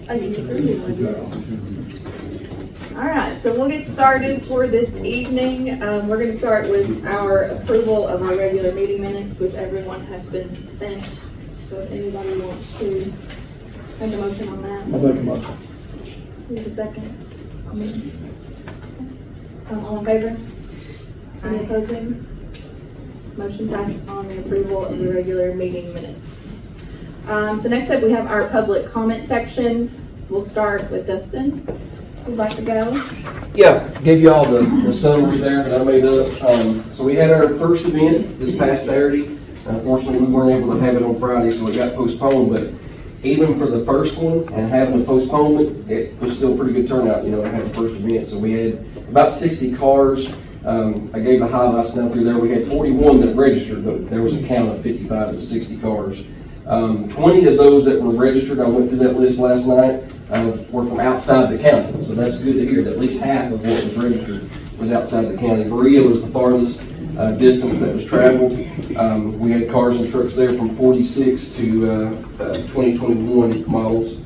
All right, so we'll get started for this evening. We're going to start with our approval of our regular meeting minutes, which everyone has been sent. So if anybody wants to make a motion on that. I'll make a motion. Need a second? All in favor? Any opposing? Motion passed on the approval of the regular meeting minutes. So next up, we have our public comment section. We'll start with Dustin. Would like to go? Yeah, gave you all the summary there that I made up. So we had our first event this past Saturday. Unfortunately, we weren't able to have it on Friday, so it got postponed. But even for the first one and having the postponement, it was still a pretty good turnout, to have the first event. So we had about 60 cars. I gave the highlights down through there. We had 41 that registered, but there was a count of 55 to 60 cars. 20 of those that were registered, I went through that list last night, were from outside the county. So that's good to hear that at least half of what was registered was outside the county. Berea was the farthest distance that was traveled. We had cars and trucks there from 46 to 2021 models.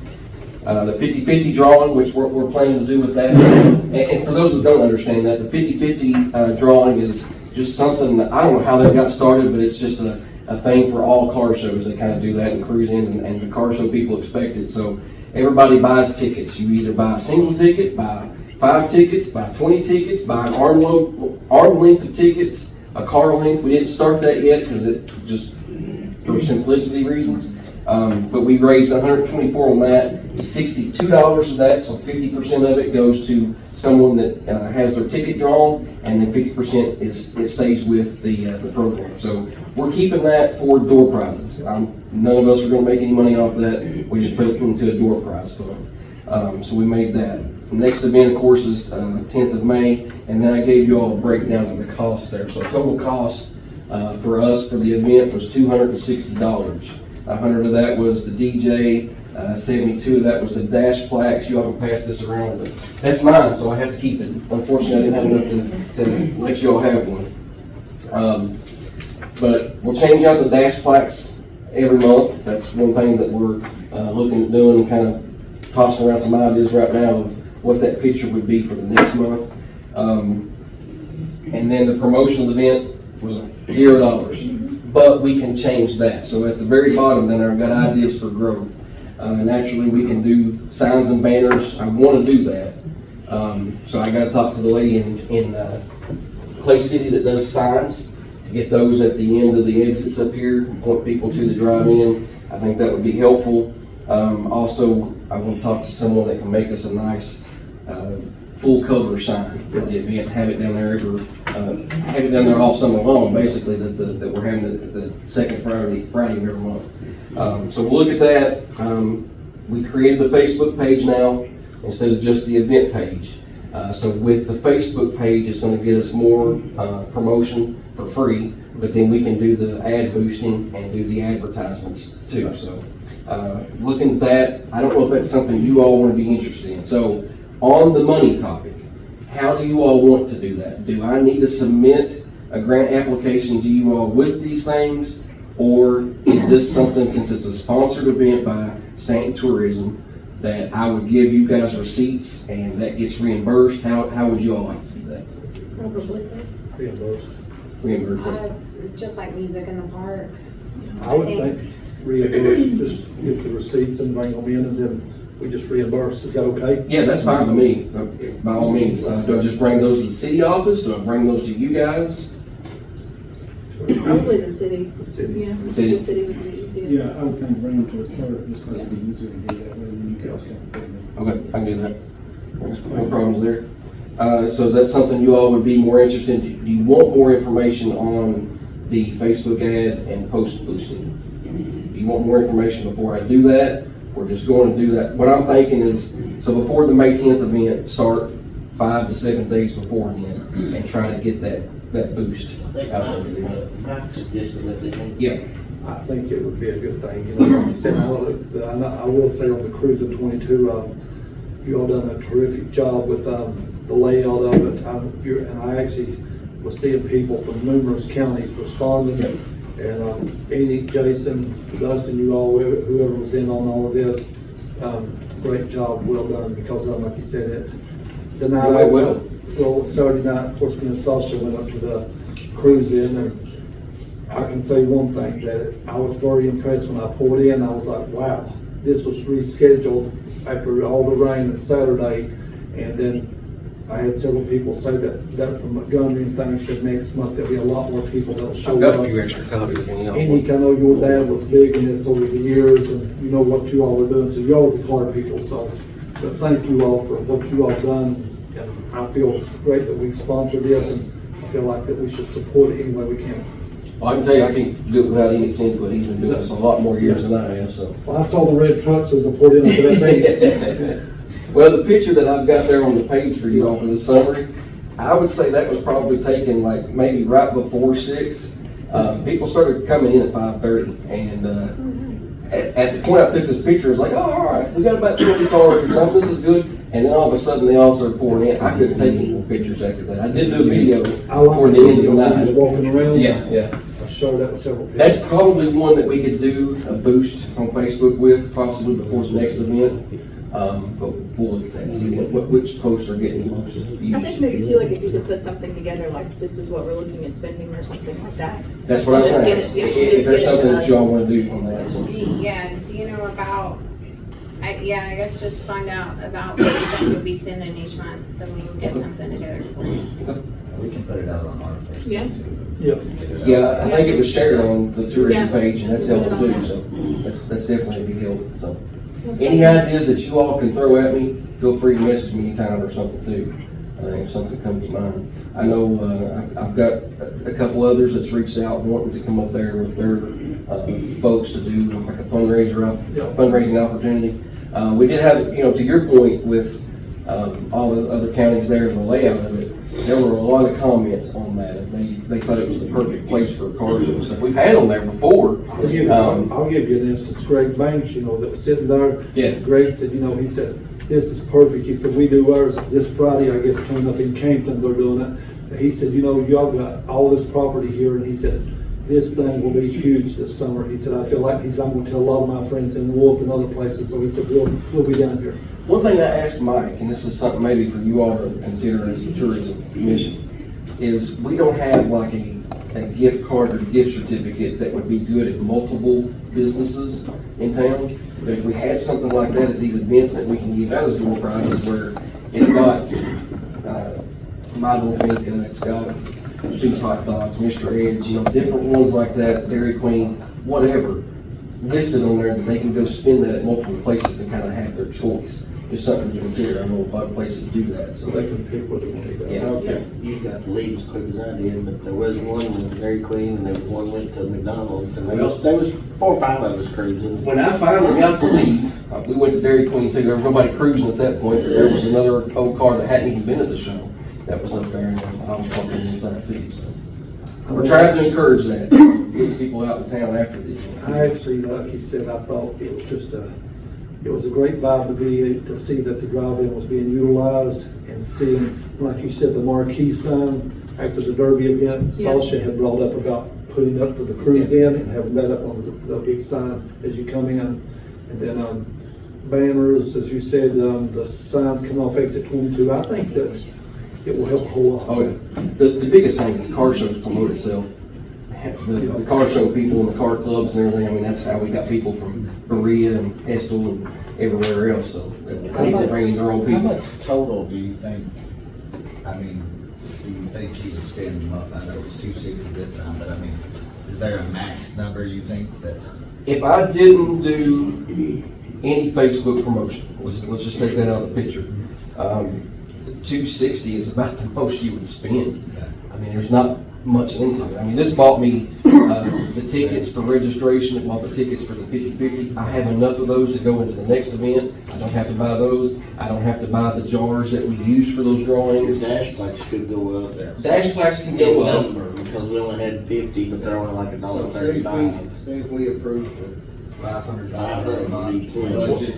The 50-50 drawing, which we're planning to do with that. And for those that don't understand that, the 50-50 drawing is just something that, I don't know how that got started, but it's just a thing for all car shows. They kind of do that in cruise-ins and the car show people expect it. So everybody buys tickets. You either buy a single ticket, buy 5 tickets, buy 20 tickets, buy an arm length of tickets, a car length. We didn't start that yet because it just, for simplicity reasons. But we raised $124 on that, $62 of that, so 50% of it goes to someone that has their ticket drawn, and then 50% it stays with the program. So we're keeping that for door prizes. None of us are going to make any money off that. We just put it into a door prize fund. So we made that. The next event, of course, is 10th of May, and then I gave you all a breakdown of the cost there. So total cost for us for the event was $260. 100 of that was the DJ, 72 of that was the dash plaques. You all can pass this around, but that's mine, so I have to keep it. Unfortunately, I didn't have enough to let you all have one. But we'll change out the dash plaques every month. That's one thing that we're looking at doing, kind of tossing around some ideas right now of what that picture would be for the next month. And then the promotional event was $0. But we can change that. So at the very bottom then I've got ideas for growth. Naturally we can do signs and banners. I want to do that. So I got to talk to the lady in Clay City that does signs to get those at the end of the exits up here and point people to the drive-in. I think that would be helpful. Also, I want to talk to someone that can make us a nice full cover sign for the event, have it down there have it down there all summer long, basically, that we're having the second Friday of every month. So we'll look at that. We created a Facebook page now instead of just the event page. So with the Facebook page, it's going to get us more promotion for free, but then we can do the ad boosting and do the advertisements too. So looking at that, I don't know if that's something you all want to be interested in. So on the money topic, how do you all want to do that? Do I need to submit a grant application to you all with these things? Or is this something, since it's a sponsored event by Stanton Tourism, that I would give you guys receipts and that gets reimbursed? How would you all like to do that? Probably. Reimbursed. Just like music in the park. I would think reimburse, just get the receipts and bring them in and then we just reimburse. Is that okay? Yeah, that's fine with me, by all means. Do I just bring those to the city office? Do I bring those to you guys? Probably the city. The city. Yeah, The city. the city would be easier. Yeah, I would think bring them to the clerk, just because it'd be easier to do that way when you guys can pay them. Okay, I can do that. No problems there. So is that something you all would be more interested in? Do you want more information on the Facebook ad and post boosting? Do you want more information before I do that? We're just going to do that. What I'm thinking is, so before the May 10th event, start 5 to 7 days before then and try to get that boost out there. Mike suggested that they can. Yeah. I think it would be a good thing. You know, like you said, I will say on the Cruise of 22, you all done a terrific job with the layout of it. And I actually was seeing people from numerous counties responding. And Andy, Jason, Dustin, you all, whoever was in on all of this, great job, well done, because like you said, the Yeah, night. well. Well, Saturday night, of course, me and Sasha went up to the cruise in, and I can say one thing, that I was very impressed when I pulled in. I was like, wow, this was rescheduled after all the rain on Saturday. And then I had several people say that from Montgomery and things, said next month there'll be a lot more people that'll show I've up. got a few extra copies if any of And y'all Nick, I know your dad was big in this over the years, and you know what you all are doing, so you all are the car people, so. But thank you all for what you all done, and I feel it's great that we've sponsored this, and I feel like that we should support it any way we can. Well, I can tell you, I can't do it without Enid's input. He's been doing this a lot more years than I have, so. Well, I saw the red trucks as I poured in, I said, that's Well, the picture that I've got there on the page for you all for the summary, I would say that was probably taken like maybe right before 6. People started coming in at 5:30, and at the point I took this picture, it was like, oh, all right, we got about 20 cars or something, this is good. And then all of a sudden, they all started pouring in. I couldn't take any more pictures after that. I did do a video I like toward the end of the I was night. walking around. Yeah. I showed that with several people. That's probably one that we could do a boost on Facebook with, possibly before the next event. But we'll look at that and see which posts are getting the most views. I think maybe too, like if you could put something together, like this is what we're looking at spending or something like that. That's what I'm Just trying get to it- ask. just If there's get it something to that us. y'all want to do on that, so. Do you know about, I guess just find out about what you think you'll be spending each month, so we can get something together for you. We can put it out on our Facebook. Yeah. Yeah. Yeah, I think it was shared on the tourism Yeah. page, and that's helpful too, so that's definitely a big help, so. Any ideas that you all can throw at me, feel free to message me anytime or something too, if something comes to mind. I know, I've got a couple others that's reached out wanting to come up there with their, folks to do like a fundraising opportunity. We did have, to your point with, all the other counties there and the layout of it, there were a lot of comments on that, and they thought it was the perfect place for car shows. So we've had them there before. I'll give you an instance. Greg Banks, that was sitting there. Yeah. Greg said, he said, this is perfect. He said, we do ours this Friday, I guess, coming up in Campton, they're doing it. He said, y'all got all this property here, and he said, this thing will be huge this summer. He said, I feel like, I'm going to tell a lot of my friends in Wolf and other places, so he said, we'll be down here. One thing I asked Mike, and this is something maybe for you all to consider as the tourism commission, is we don't have like a gift card or gift certificate that would be good at multiple businesses in town. But if we had something like that at these events that we can give out as door prizes, where it's got My Little Finca, it's got Sheep's Hot Dogs, Mr. Ed's, different ones like that, Dairy Queen, whatever, listed on there that they can go spend that at multiple places and kind of have their choice. Just something to consider. I know a lot of places do that, so. So they can pick what they want to do. Yeah. Okay, you got to leave as quick as I did, but there was one with Dairy Queen, and there was one went to McDonald's, and there was 4 or 5 of us cruising. When I finally got to leave, we went to Dairy Queen too. There was nobody cruising at that point, but there was another old car that hadn't even been at the show that was up there, and I was talking inside too, so. We're trying to encourage that, get people out in town after these. I actually, like he said, I thought it was just it was a great vibe to see that the drive-in was being utilized, and seeing, like you said, the marquee sign after the Derby event. Yeah. Sasha had brought up about putting up for the cruise in and having that up on the big sign as you come in. And then banners, as you said, the signs come off exit 22. I think that it will help a whole lot. Oh, yeah. The biggest thing is car shows promote itself. The car show people and the car clubs and everything, I mean, that's how we got people from Berea and Estill and everywhere else, so they're bringing their own How people. much total do you think, do you think you would spend a month? I know it's 260 this time, but is there a max number you think that? If I didn't do any Facebook promotion, let's just take that out of the picture. 260 is about the most you would spend. I mean, there's not much into it. I mean, this bought me the tickets for registration, it bought the tickets for the 50/50. I have enough of those to go into the next event. I don't have to buy those. I don't have to buy the jars that we use for those drawings. Dash plaques could go up. Dash plaques can In go up. number, because we only had 50, but they're only like $1.35. Say if we approved the $500 $500 would be plenty. budget,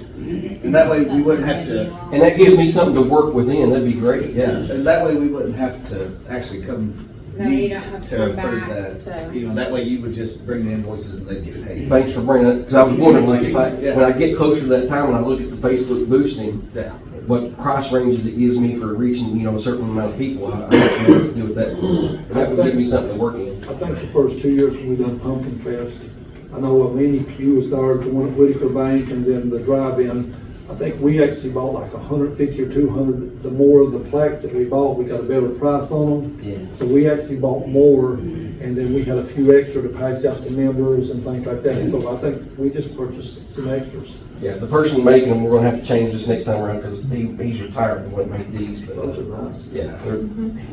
and that way we wouldn't have to, And that gives me something to work within. That'd be great, yeah. and that way we wouldn't have to actually come No, you need don't have to to come approve back that. to- You know, that way you would just bring the invoices and they'd get paid. Thanks for bringing it, because I was wondering, like, if Yeah. when I get closer to that time, when I look at the Facebook boosting, Yeah. what price ranges it gives me for reaching, a certain amount of people, I have to know what to do with that. And that would give me something to work in. I think the first 2 years when we done Pumpkin Fest, I know Minnie, you was there, the one at Whitaker Bank, and then the drive-in. I think we actually bought like 150 or 200. The more of the plaques that we bought, we got a better price on them. Yeah. So we actually bought more, and then we had a few extra to pass out to members and things like that. So I think we just purchased some extras. Yeah, the person making them, we're gonna have to change this next time around, because he's retired, the one that made these, but. Those are nice. Yeah,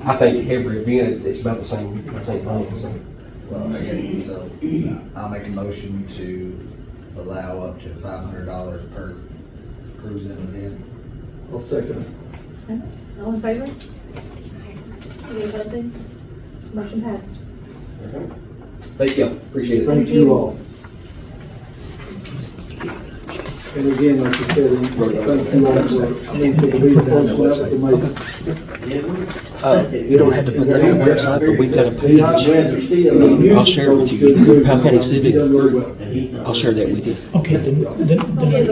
I think every event, it's about the same thing, so. Well, okay, so I'll make a motion to allow up to $500 per cruising event. I'll second it. All in favor? Any opposing? Motion passed. Thank you, appreciate it. Thank you all. And again, like you said, thank you all for the reading, that was amazing. You don't have to put that on the website, but we've got a page. I'll share it with you. Powell County Civic Group. I'll share that with you. Okay, then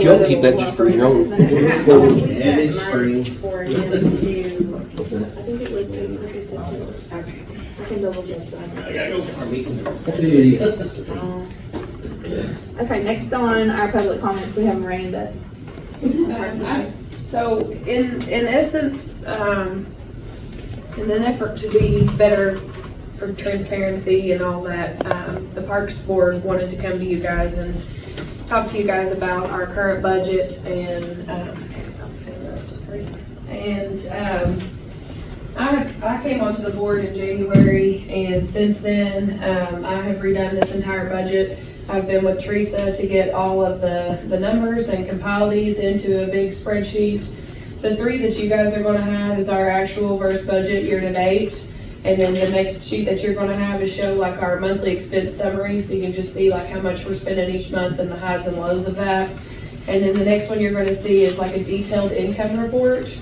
Joe, keep that just for your own. We it's set free. months for him to, I think it was maybe September. okay. I can double check that. See. Okay, next on our public comments, we have Miranda. So in essence, in an effort to be better for transparency and all that, the Parks Board wanted to come to you guys and talk to you guys about our current budget and, I came onto the board in January, and since then, I have redone this entire budget. I've been with Teresa to get all of the numbers and compile these into a big spreadsheet. The three that you guys are gonna have is our actual versus budget year to date. And then the next sheet that you're gonna have is show like our monthly expense summary, so you can just see like how much we're spending each month and the highs and lows of that. And then the next one you're gonna see is like a detailed income report.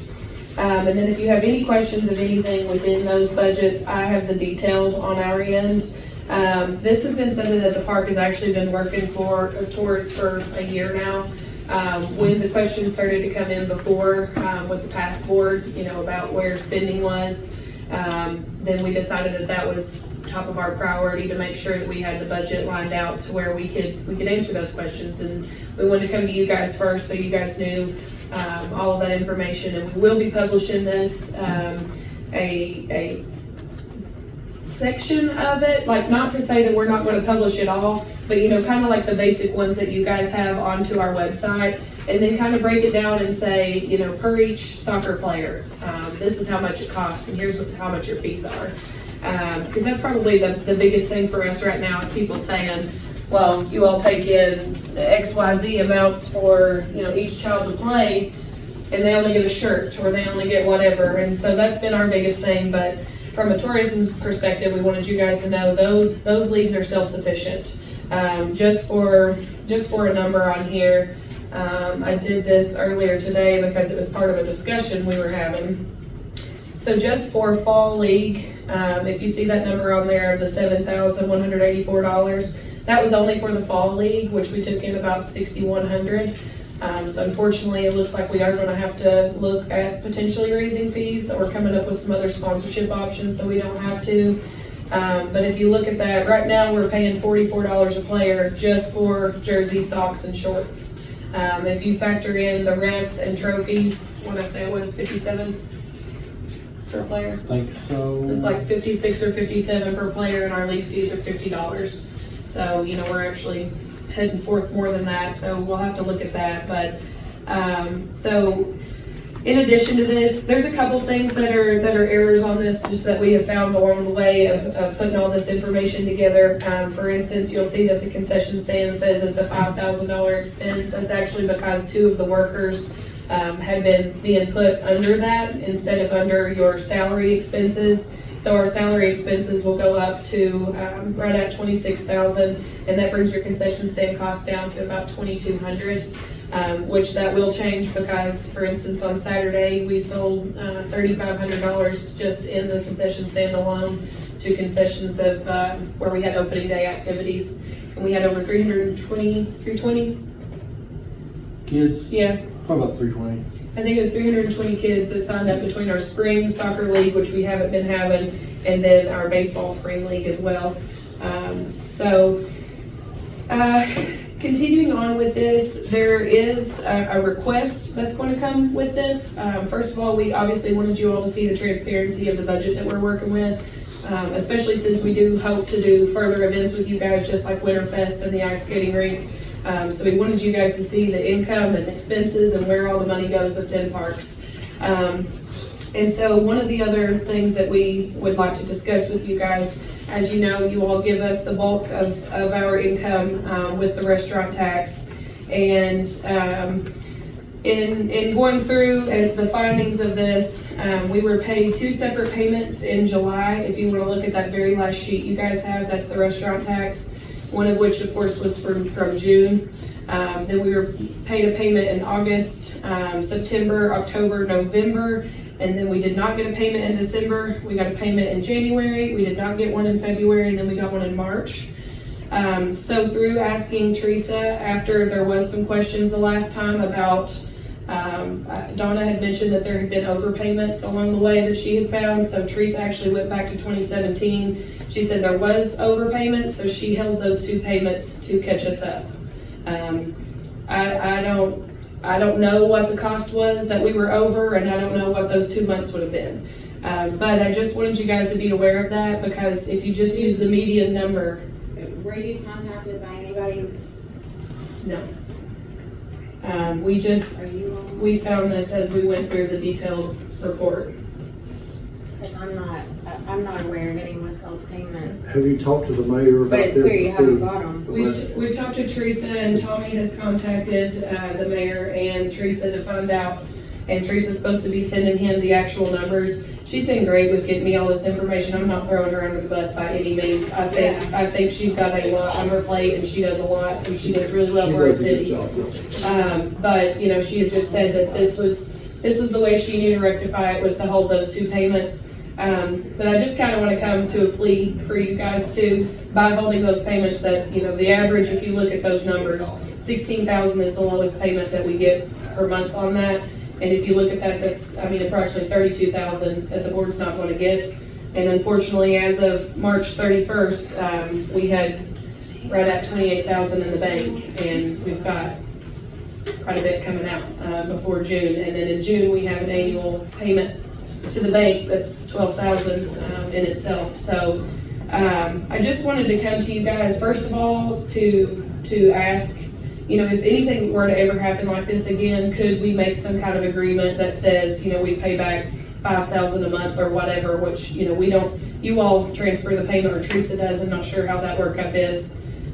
And then if you have any questions of anything within those budgets, I have the detailed on our end. This has been something that the park has actually been working towards for a year now. When the questions started to come in before, with the past board, about where spending was, then we decided that was top of our priority to make sure that we had the budget lined out to where we could answer those questions. And we wanted to come to you guys first so you guys knew all of that information. And we will be publishing this, a section of it, like not to say that we're not going to publish it all, but kind of like the basic ones that you guys have onto our website, and then kind of break it down and say, per each soccer player, this is how much it costs, and here's how much your fees are. Because that's probably the biggest thing for us right now is people saying, well, you all take in XYZ amounts for, each child to play, and they only get a shirt, or they only get whatever, and so that's been our biggest thing. But from a tourism perspective, we wanted you guys to know those leagues are self-sufficient. Just for a number on here, I did this earlier today because it was part of a discussion we were having. So just for fall league, if you see that number on there, the $7,184, that was only for the fall league, which we took in about $6,100. So unfortunately, it looks like we are going to have to look at potentially raising fees or coming up with some other sponsorship options so we don't have to. But if you look at that, right now we're paying $44 a player just for jerseys, socks, and shorts. If you factor in the refs and trophies, what I say it was 57 per player. I think so. It's like 56 or 57 per player, and our league fees are $50. So we're actually heading forth more than that, so we'll have to look at that. But so in addition to this, there's a couple things that are errors on this just that we have found along the way of putting all this information together. For instance, you'll see that the concession stand says it's a $5,000 expense. That's actually because two of the workers had been being put under that instead of under your salary expenses. So our salary expenses will go up to right at $26,000, and that brings your concession stand cost down to about $2,200. which that will change because, for instance, on Saturday, we sold $3,500 just in the concession stand alone to concessions of where we had opening day activities. And we had over 320 Kids? Yeah, Probably about 320. I think it was 320 kids that signed up between our spring soccer league, which we haven't been having, and then our baseball spring league as well. Continuing on with this, there is a request that's going to come with this. First of all, we obviously wanted you all to see the transparency of the budget that we're working with, especially since we do hope to do further events with you guys, just like Winterfest and the ice skating rink. So we wanted you guys to see the income and expenses and where all the money goes that's in parks. And so one of the other things that we would like to discuss with you guys, as you know, you all give us the bulk of our income with the restaurant tax. And in going through the findings of this, we were paid 2 separate payments in July. If you want to look at that very last sheet you guys have, that's the restaurant tax. One of which, of course, was from June. Then we were paid a payment in August, September, October, November, and then we did not get a payment in December. We got a payment in January. We did not get one in February, and then we got one in March. So through asking Teresa, after there was some questions the last time about, Donna had mentioned that there had been overpayments along the way that she had found. So Teresa actually went back to 2017. She said there was overpayments, so she held those 2 payments to catch us up. I don't know what the cost was that we were over, and I don't know what those 2 months would have been. But I just wanted you guys to be aware of that, because if you just use the median number. Were you contacted by anybody? No. Are you on? We found this as we went through the detailed report. Because I'm not aware of any withheld payments. Have you talked to the mayor But about it's this? clear you to haven't see- got them. We've talked to Teresa, and Tommy has contacted the mayor and Teresa to find out. And Teresa's supposed to be sending him the actual numbers. She's been great with getting me all this information. I'm not throwing her under the bus by any means. I think she's got a lot on her plate, and she does a lot, and she does really well She for our does a good city. job. But, you know, she had just said that this was the way she knew to rectify it, was to hold those 2 payments. But I just kind of want to come to a plea for you guys too, by holding those payments, that, you know, the average, if you look at those numbers, 16,000 is the lowest payment that we get per month on that. And if you look at that, that's, approximately 32,000 that the board's not going to get. And unfortunately, as of March 31st, we had right at 28,000 in the bank, and we've got quite a bit coming out before June. And then in June, we have an annual payment to the bank that's 12,000 in itself. So I just wanted to come to you guys, first of all, to ask, you know, if anything were to ever happen like this again, could we make some kind of agreement that says, you know, we pay back 5,000 a month or whatever, which, you know, we don't, you all transfer the payment, or Teresa does. I'm not sure how that workup is.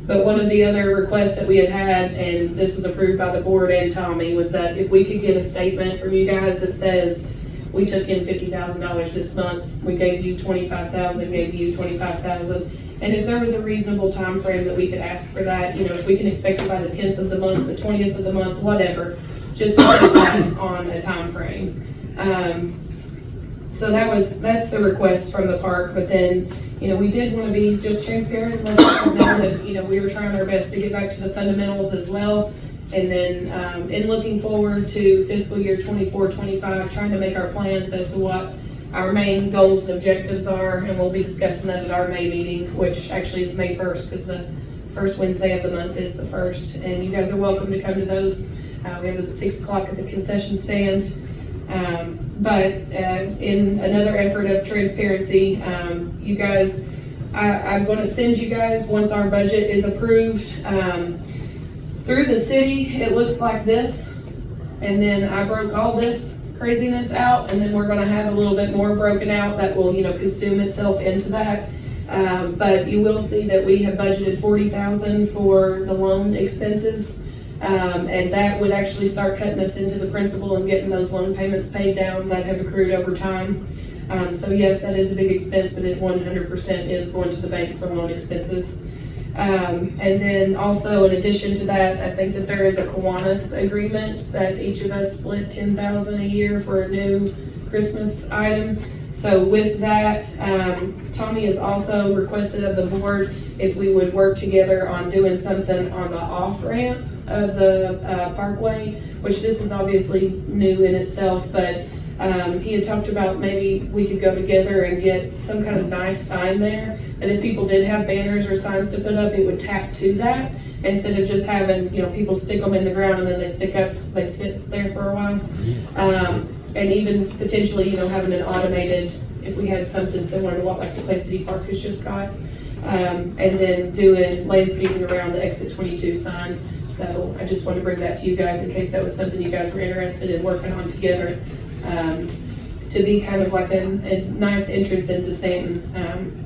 But one of the other requests that we had, and this was approved by the board and Tommy, was that if we could get a statement from you guys that says, we took in $50,000 this month, we gave you 25,000, gave you 25,000. And if there was a reasonable time frame that we could ask for that, you know, if we can expect it by the 10th of the month, the 20th of the month, whatever, just put that on a time frame. So that's the request from the park. But then, you know, we did want to be just transparent and let you guys know that, you know, we were trying our best to get back to the fundamentals as well. And then in looking forward to fiscal year 24-25, trying to make our plans as to what our main goals and objectives are, and we'll be discussing that at our May meeting, which actually is May 1st, because the first Wednesday of the month is the 1st. And you guys are welcome to come to those. We have those at 6 o'clock at the concession stand. But in another effort of transparency, you guys, I'm going to send you guys, once our budget is approved, through the city, it looks like this. And then I broke all this craziness out, and then we're going to have a little bit more broken out that will, you know, consume itself into that. But you will see that we have budgeted $40,000 for the loan expenses. And that would actually start cutting us into the principal and getting those loan payments paid down that have accrued over time. So yes, that is a big expense, but it 100% is going to the bank for loan expenses. And then also in addition to that, I think that there is a Kiwanis agreement that each of us split 10,000 a year for a new Christmas item. So with that, Tommy has also requested of the board if we would work together on doing something on the off-ramp of the Parkway, which this is obviously new in itself, but he had talked about maybe we could go together and get some kind of nice sign there. And if people did have banners or signs to put up, it would tap to that instead of just having, people stick them in the ground and then they sit there for a while. And even potentially, having an automated, if we had something similar to what like the Clay City Park has just got. And then doing landscaping around the exit 22 sign. So I just wanted to bring that to you guys in case that was something you guys were interested in working on together. To be kind of like a nice entrance into Stanton.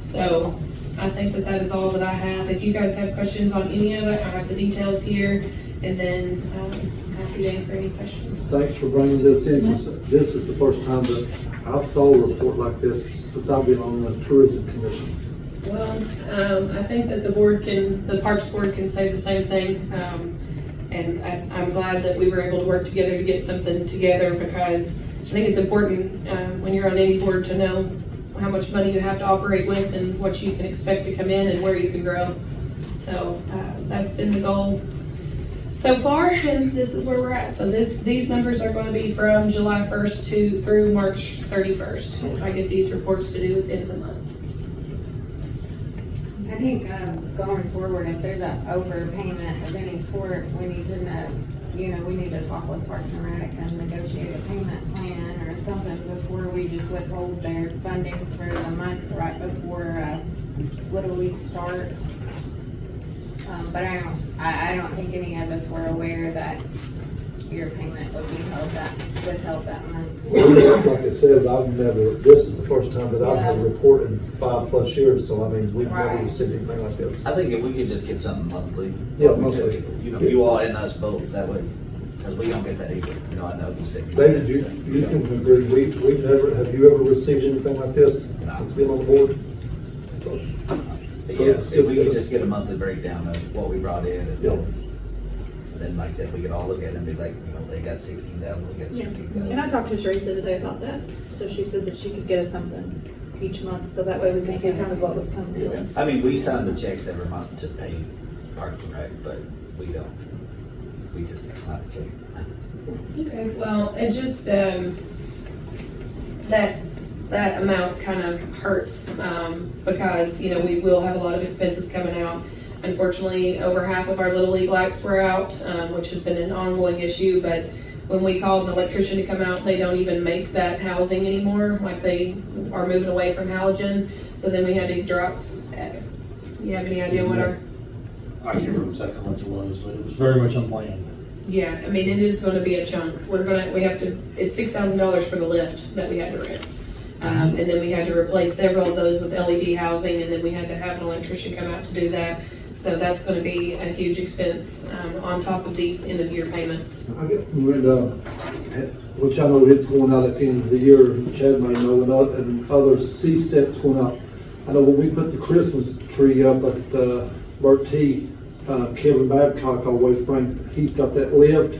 So I think that is all that I have. If you guys have questions on any of it, I have the details here, and then I'm happy to answer any questions. Thanks for bringing this in. This is the first time that I've saw a report like this since I've been on the tourism commission. Well, I think that the Parks Board can say the same thing. And I'm glad that we were able to work together to get something together, because I think it's important when you're on any board to know how much money you have to operate with and what you can expect to come in and where you can grow. So that's been the goal so far, and this is where we're at. So these numbers are going to be from July 1st through March 31st. If I get these reports to do at the end of the month. I think going forward, if there's an overpayment of any sort, we need to know, we need to talk with Parks and Rec and negotiate a payment plan or something before we just withhold their funding for the month right before Little League starts. But I don't think any of us were aware that your payment would be withheld that month. Well, like I said, this is the first time that I've had a report in 5+ years, so I mean, we've never received anything like this. I think if we could just get something monthly. Yeah, monthly. You all and us both, that way, because we don't get that either, I know you said. David, you can agree, have you ever received anything like this No. since being on the board? But yeah, if we could just get a monthly breakdown of what we brought in, and then like I said, we could all look at it and be like, they got 16,000, we got 16,000. And I talked to Teresa today about that, so she said that she could get us something each month, so that way we can see kind of what was coming in. I mean, we sign the checks every month to pay Parks and Rec, but we don't. We just sign a check. Okay, well, it just, that amount kind of hurts, because, we will have a lot of expenses coming out. Unfortunately, over half of our Little League lights were out, which has been an ongoing issue, but when we called an electrician to come out, they don't even make that housing anymore, like they are moving away from halogen, so then we had to drop, you have any idea what our? I can't remember exactly how much it was, but it was very much unplanned. Yeah, I mean, it is gonna be a chunk. It's $6,000 for the lift that we had to rent. And then we had to replace several of those with LED housing, and then we had to have an electrician come out to do that. So that's gonna be a huge expense, on top of these end of year payments. Which I know it's going out at the end of the year, Chad may know, and other C-SEP's going out. I know when we put the Christmas tree up at Bert T, Kevin Babcock always he's got that lift,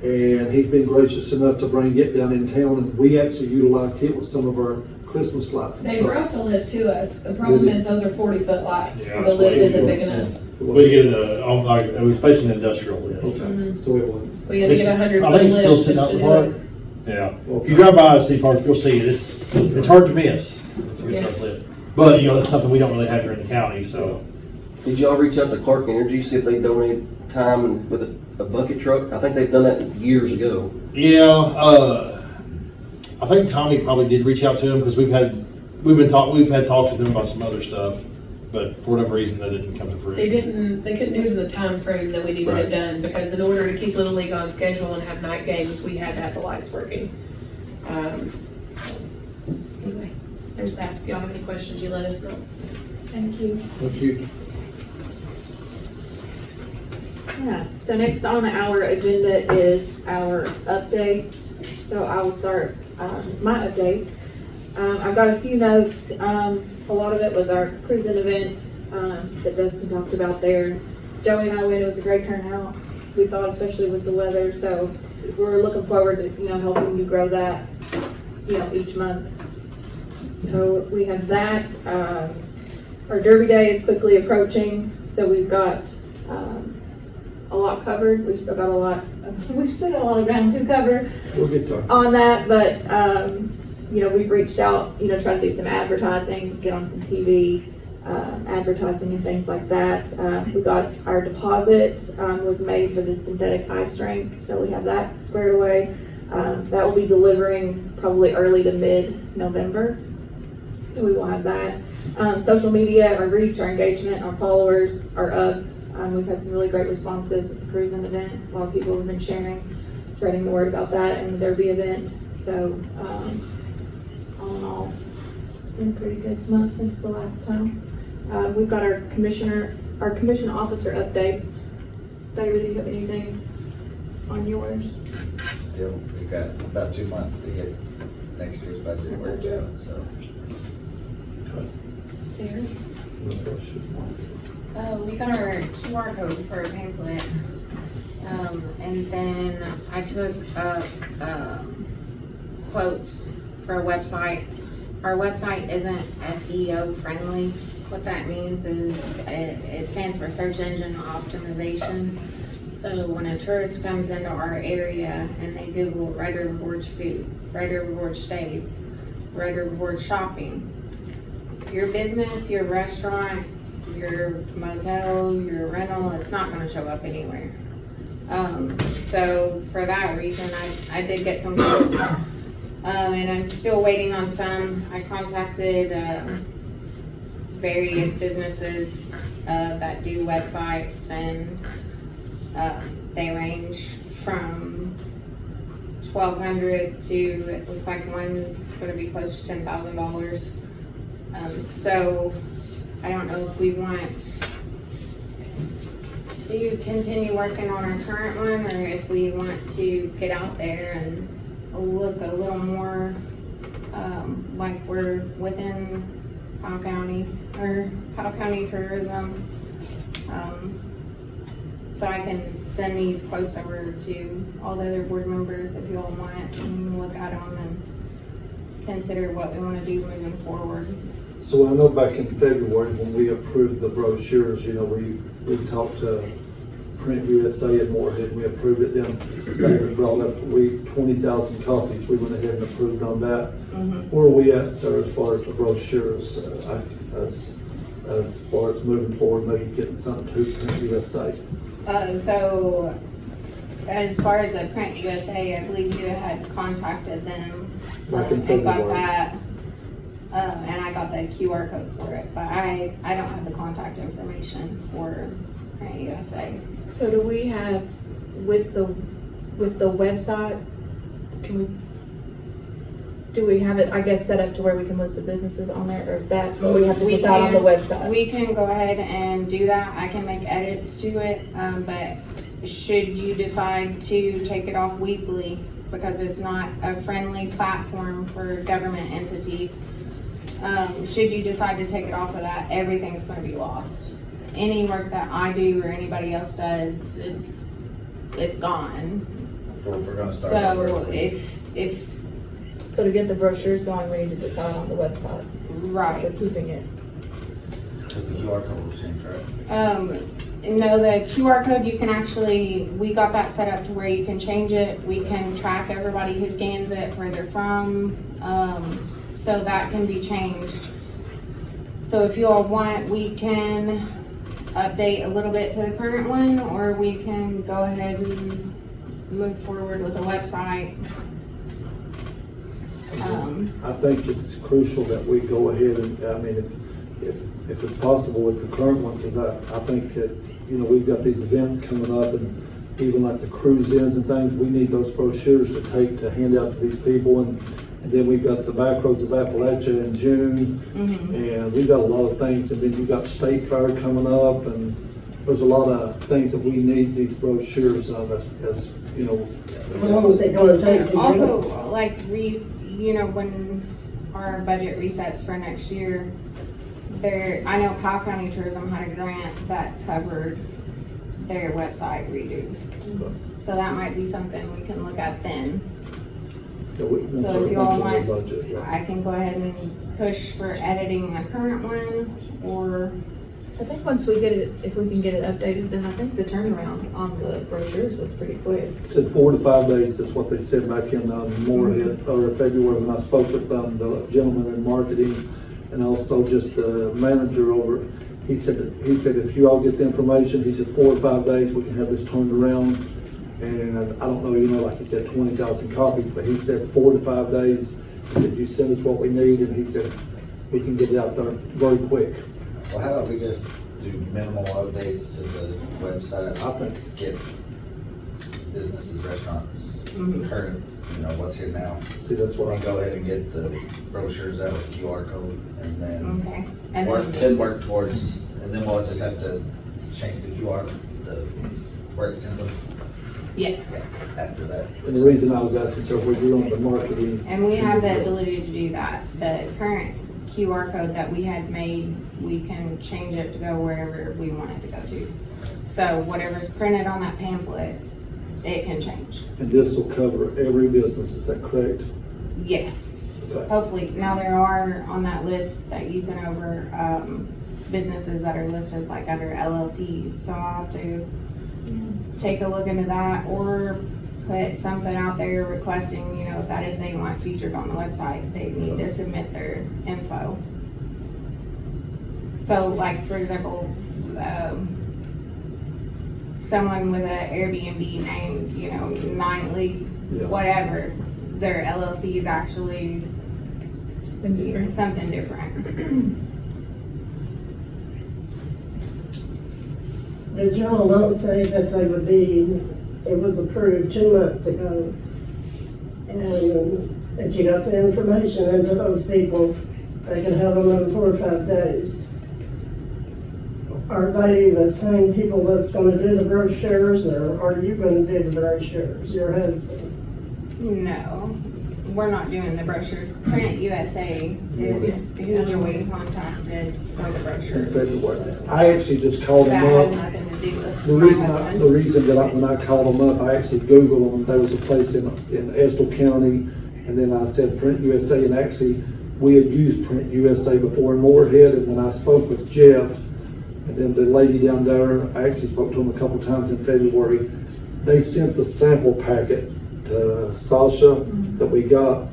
and he's been gracious enough to bring it down in town, and we actually utilized it with some of our Christmas lights and They stuff. brought the lift to us. The problem is those are 40-foot lights, so the Yeah, lift isn't big enough. We get it was basically an industrial lift. Okay, so it was. We had to get a 100-foot I think it's still lift sitting just out to in the do park. it. Yeah. If you drive by City Park, you'll see it. It's hard to miss. It's a good Yeah. size lift. But, that's something we don't really have here in the county, so. Did y'all reach out to Clark Energy, see if they donate time with a bucket truck? I think they've done that years ago. Yeah, I think Tommy probably did reach out to him because we've had talks with him about some other stuff, but for whatever reason that didn't come to fruition. They couldn't do it in the time frame that we needed Right. it done, because in order to keep Little League on schedule and have night games, we had to have the lights working. Anyway, there's that. If y'all have any questions, you let us know. Thank you. Thank you. Yeah, so next on our agenda is our updates. So I will start my update. I've got a few notes. A lot of it was our cruising event that Dustin talked about there. Joey and I went, it was a great turnout. We thought, especially with the weather, so we're looking forward to, helping you grow that, each month. So we have that. Our Derby Day is quickly approaching, so we've got a lot covered. We've still got a lot of ground to cover We'll get to it. on that, but we've reached out, try to do some advertising, get on some TV, advertising and things like that. We got our deposit was made for the synthetic ice rink, so we have that squared away. That will be delivering probably early to mid-November, so we will have that. Social media, our reach, our engagement, our followers are up. We've had some really great responses with the cruising event. A lot of people have been sharing, spreading the word about that and the Derby event. So, all in all, it's been a pretty good month since the last time. We've got our commission officer updates. David, do you have anything on yours? Still, we've got about 2 months to get next year's budget worked out, so. Sarah? We got our QR code for a pamphlet. And then I took quotes for a website. Our website isn't SEO friendly. What that means is it stands for search engine optimization. So when a tourist comes into our area and they Google Red River Gorge food, Red River Gorge stays, Red River Gorge shopping, your business, your restaurant, your motel, your rental, it's not going to show up anywhere. So for that reason, I did get some quotes, and I'm still waiting on some. I contacted various businesses that do websites, and they range from $1,200 to, it looks like one's going to be close to $10,000. So I don't know if we want to continue working on our current one, or if we want to get out there and look a little more like we're within Powell County or Powell County Tourism. So I can send these quotes over to all the other board members if you all want, and look at them and consider what we want to do moving forward. So I know back in February when we approved the brochures, we talked to Print USA and Moorhead, we approved it. Then they brought up 20,000 copies. We went ahead and approved on that. Mm-hmm. Where are we at, sir, as far as the brochures? As far as moving forward, maybe getting something to Print USA. So as far as the Print USA, I believe you had contacted them Back in and got February. that. And I got the QR code for it, but I don't have the contact information for Print USA. So do we have, with the website, do we have it, I guess, set up to where we can list the businesses on there, or that, we have to put that on the website? We can go ahead and do that. I can make edits to it, but should you decide to take it off weekly, because it's not a friendly platform for government entities, should you decide to take it off of that, everything's going to be lost. Any work that I do or anybody else does, it's gone. So if we're gonna start. So over, if So to get the brochures going, we need to decide on the website. right. For keeping it. Because the QR code will change, right? No, the QR code, you can actually, we got that set up to where you can change it. We can track everybody who scans it, where they're from. So that can be changed. So if you all want, we can update a little bit to the current one, or we can go ahead and move forward with the website. I think it's crucial that we go ahead and, I mean, if it's possible with the current one, because I think that, we've got these events coming up, and even like the cruise ins and things, we need those brochures to take to hand out to these people. And then we've got the back roads of Appalachia in June, and we've got a lot of things. And then you've got State Fair coming up, and there's a lot of things that we need these brochures of as How long is it gonna take to do? Also, like, when our budget resets for next year, I know Powell County Tourism had a grant that covered their website redo. So that might be something we can look at then. Yeah, we can So sort if of you all mention the want, budget, yeah. I can go ahead and push for editing the current one, or, I think once we get it, if we can get it updated, then I think the turnaround on the brochures was pretty quick. Said 4 to 5 days is what they said back in Moorhead, or February, when I spoke with the gentleman in marketing and also just the manager over. He said if you all get the information, he said 4 or 5 days, we can have this turned around. And I don't know, like he said, 20,000 copies, but he said 4 to 5 days. He said, you send us what we need, and he said, we can get it out there very quick. Well, how about we just do minimal updates to the website? I think, Get businesses, restaurants, current, what's here now. see, that's what And I go ahead and get the brochures out with the QR code, and then okay. And work towards, and then we'll just have to change the QR, where it sends them. Yeah, After that. And the reason I was asking, so we're doing the marketing. and we have the ability to do that. The current QR code that we had made, we can change it to go wherever we want it to go to. So whatever's printed on that pamphlet, it can change. And this will cover every business, is that correct? Yes, Okay. hopefully. Now there are on that list that you sent over, businesses that are listed like under LLCs, so I'll have to take a look into that, or put something out there requesting, that if they want featured on the website, they need to submit their info. So like, for example, someone with an Airbnb named, Nine League, Yeah. whatever, their LLC is actually something different. Did y'all not say that they would be, it was approved 2 months ago? And if you got the information into those people, they can have them in 4 or 5 days. Are they the same people that's gonna do the brochures, or are you gonna do the brochures, your husband? No, we're not doing the brochures. Print USA is who Joy contacted for the In brochures. February. I actually just called That them has up. nothing to do with The my reason husband. when I called them up, I actually Googled them. There was a place in Estill County, and then I said Print USA, and actually, we had used Print USA before in Moorhead, and then I spoke with Jeff, and then the lady down there, I actually spoke to him a couple times in February. They sent the sample packet to Sasha that we got,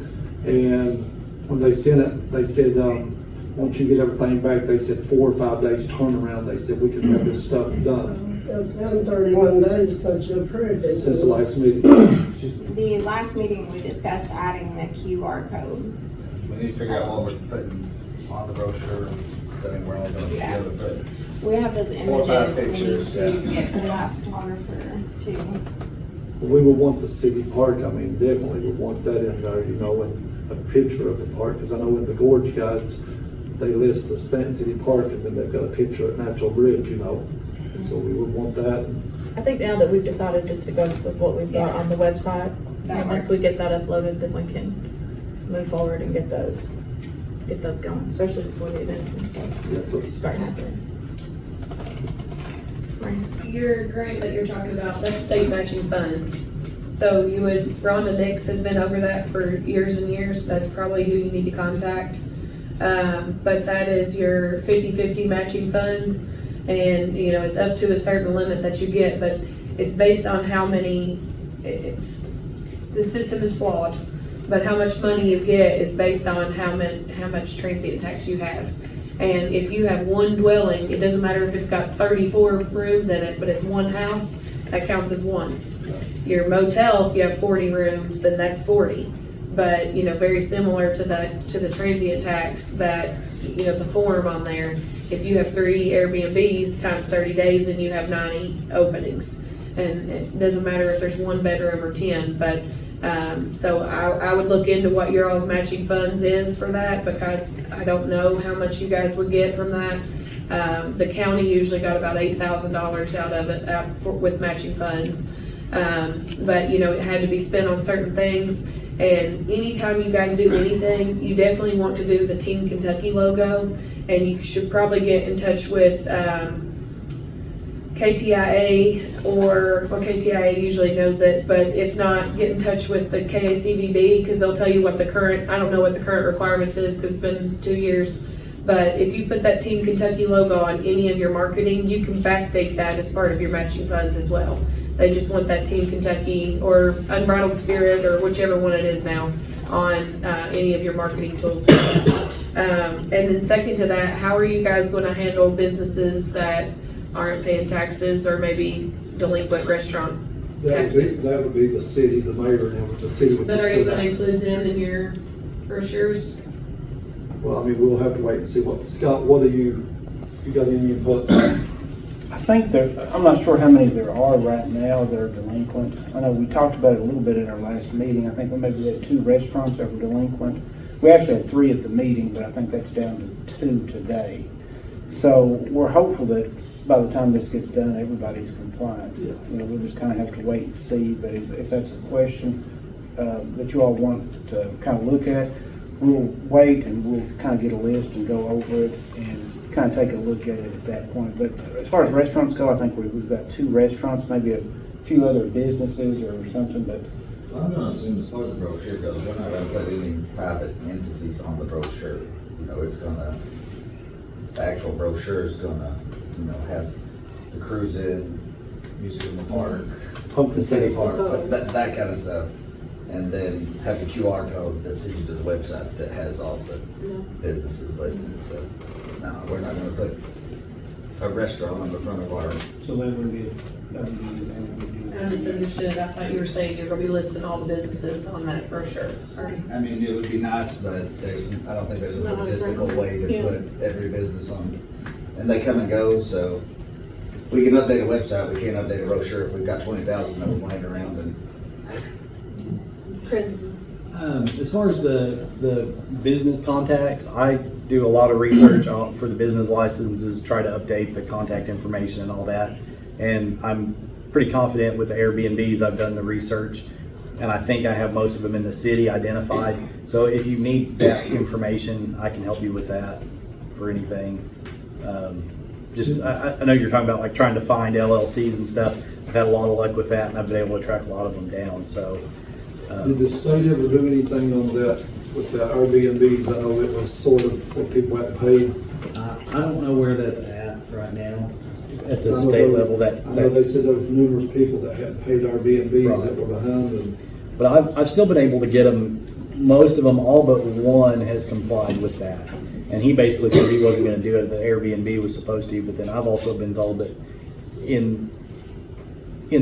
and when they sent it, they said, once you get everything back, they said 4 or 5 days turnaround. They said we can have this stuff done It's been 31 days since you approved it. since the last meeting. The last meeting, we discussed adding the QR code. We need to figure out what we're putting on the brochure, because I mean, we're only gonna be able to put. We have those 4 or 5 images we need pictures, to yeah. get to that photographer too. We would want the city park, I mean, definitely would want that in there, and a picture of the park, because I know in the gorge guides, they list the Stanton City Park, and then they've got a picture at Natural Bridge, so we would want that. I think now that we've decided just to go with what we've got on the website, That and once we works. get that uploaded, then we can move forward and get those going, especially before the events and stuff Yeah, 'cause- start happening. Right. Your grant that you're talking about, that's state matching funds. So Rhonda Nix has been over that for years and years. That's probably who you need to contact. But that is your 50-50 matching funds. And, it's up to a certain limit that you get, but it's based on how many, the system is flawed. But how much money you get is based on how much transient tax you have. And if you have one dwelling, it doesn't matter if it's got 34 rooms in it, but it's one house, that counts as one. Your motel, if you have 40 rooms, then that's 40. But, very similar to the transient tax that, the form on there, if you have 3 Airbnbs times 30 days, then you have 90 openings. And it doesn't matter if there's 1 bedroom or 10, but, so I would look into what your all's matching funds is for that, because I don't know how much you guys would get from that. The county usually got about $8,000 out of it with matching funds. But, it had to be spent on certain things. And anytime you guys do anything, you definitely want to do the Team Kentucky logo, and you should probably get in touch with, KTIA or KTIA usually knows it, but if not, get in touch with the KACVB, because they'll tell you what the current, I don't know what the current requirements is, because it's been 2 years. But if you put that Team Kentucky logo on any of your marketing, you can backdate that as part of your matching funds as well. They just want that Team Kentucky or Unbridled Spirit or whichever one it is now on any of your marketing tools. And then second to that, how are you guys going to handle businesses that aren't paying taxes or maybe delinquent restaurant taxes? That would be the city, the mayor, and the city would. But are you going to include them in your brochures? Well, I mean, we'll have to wait and see Scott, what do you got any input? I think I'm not sure how many there are right now that are delinquent. I know we talked about it a little bit at our last meeting. I think we maybe had 2 restaurants that were delinquent. We actually had 3 at the meeting, but I think that's down to 2 today. So we're hopeful that by the time this gets done, everybody's compliant. Yeah. You know, we'll just kind of have to wait and see, but if that's a question that you all want to kind of look at, we'll wait and we'll kind of get a list and go over it and kind of take a look at it at that point. But as far as restaurants go, I think we've got 2 restaurants, maybe a few other businesses or something, but I'm gonna assume as far as the brochure goes, we're not gonna put any private entities on the brochure. You know, the actual brochure is gonna, have the cruise in, music in the park, the city park, that kind of stuff. And then have the QR code that sends you to the website that has all the businesses listed. So, no, we're not gonna put a restaurant on the front of our. so that would be I misunderstood. I thought you were saying you're going to be listing all the businesses on that brochure. Sorry. I mean, it would be nice, but I don't think there's a logistical way to put every business on. And they come and go, so we can update a website, we can't update a brochure if we've got 20,000 of them laying around. And Chris? As far as the business contacts, I do a lot of research for the business licenses, try to update the contact information and all that. And I'm pretty confident with the Airbnbs. I've done the research, and I think I have most of them in the city identified. So if you need that information, I can help you with that for anything. I know you're talking about like trying to find LLCs and stuff. I've had a lot of luck with that, and I've been able to track a lot of them down. So. Did the state ever do anything on that with the Airbnbs? I know it was sort of what people had to pay. I don't know where that's at right now at the state level. I know they said there was numerous people that hadn't paid Airbnbs that were behind. But I've still been able to get them, most of them, all but one has complied with that. And he basically said he wasn't going to do it, the Airbnb was supposed to, but then I've also been told that in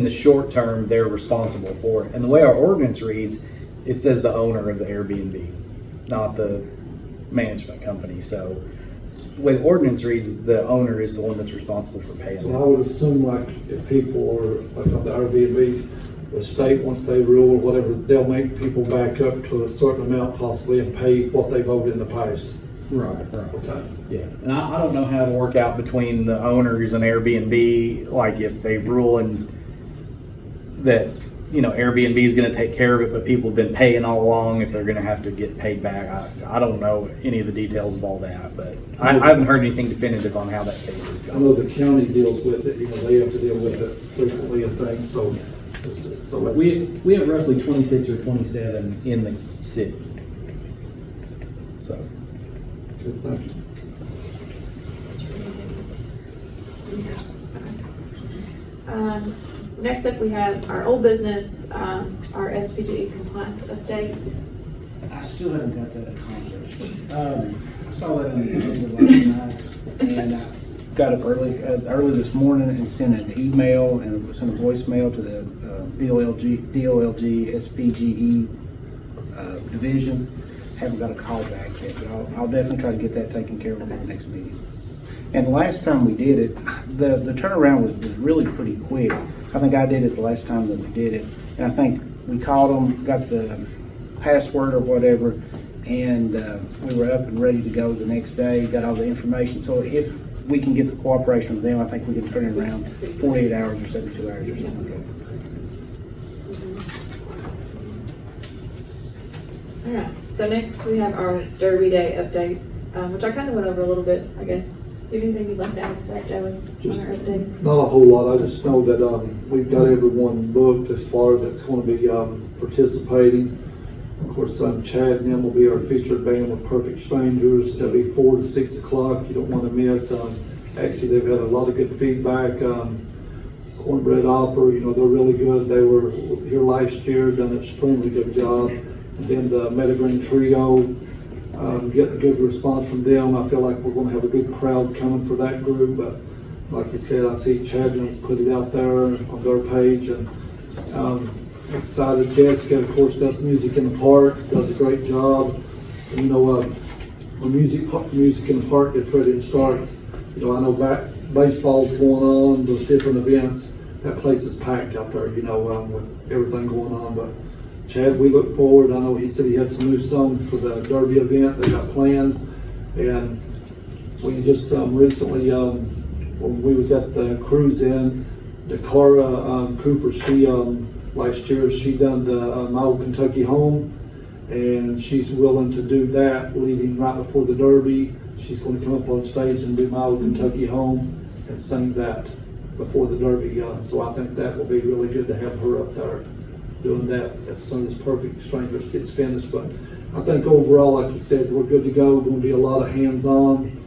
the short term, they're responsible for it. And the way our ordinance reads, it says the owner of the Airbnb, not the management company. So the way the ordinance reads, the owner is the one that's responsible for paying. So I would assume like if people are like on the Airbnb, the state, once they rule or whatever, they'll make people back up to a certain amount possibly and pay what they've owed in the past. Right. Okay. Yeah, and I don't know how it'll work out between the owners and Airbnb, like if they rule and that, Airbnb is going to take care of it, but people have been paying all along, if they're going to have to get paid back. I don't know any of the details of all that, but I haven't heard anything definitive on how that case is I know going. the county deals with it, they have to deal with it frequently and things, so that's. We have roughly 26 or 27 in the city. So. Good, thank you. Next up, we have our old business, our SPG compliance update. I still haven't got that accomplished. I saw that on the agenda last night, and I got up early this morning and sent an email and sent a voicemail to the DOLG SPGE division. Haven't got a call back yet, but I'll definitely try to get that taken care of at the next meeting. And the last time we did it, the turnaround was really pretty quick. I think I did it the last time that we did it, and I think we called them, got the password or whatever, and we were up and ready to go the next day, got all the information. So if we can get the cooperation with them, I think we can turn it around 48 hours or 72 hours or something like that. Alright, so next we have our Derby Day update, which I kind of went over a little bit, I guess. Do you have anything you'd like to add to that, Joey, Just- on our update? Not a whole lot, I just know that, we've got everyone booked as far that's gonna be, participating. Of course, Chad and them will be our featured band with Perfect Strangers. They'll be 4 to 6 o'clock. You don't want to miss. Actually, they've had a lot of good feedback. Cornbread Opera, you know, they're really good. They were here last year, done an extremely good job. And then the Metagreen Trio, getting a good response from them. I feel like we're going to have a good crowd coming for that group. But like you said, I see Chad put it out there on their page, and excited. Jessica, of course, does Music in the Park, does a great job. And, you know, when Music in the Park gets ready to start, you know, I know baseball's going on, those different events, that place is packed out there, you know, with everything going on. But Chad, we look forward. I know he said he had some new songs for the Derby event they got planned. And we just recently, when we was at the cruise in, Dakara Cooper, she last year she done the My Old Kentucky Home, and she's willing to do that leading right before the Derby. She's going to come up on stage and do My Old Kentucky Home and sing that before the Derby. So I think that will be really good to have her up there doing that as soon as Perfect Strangers gets finished. But I think overall, like you said, we're good to go. Going to be a lot of hands-on.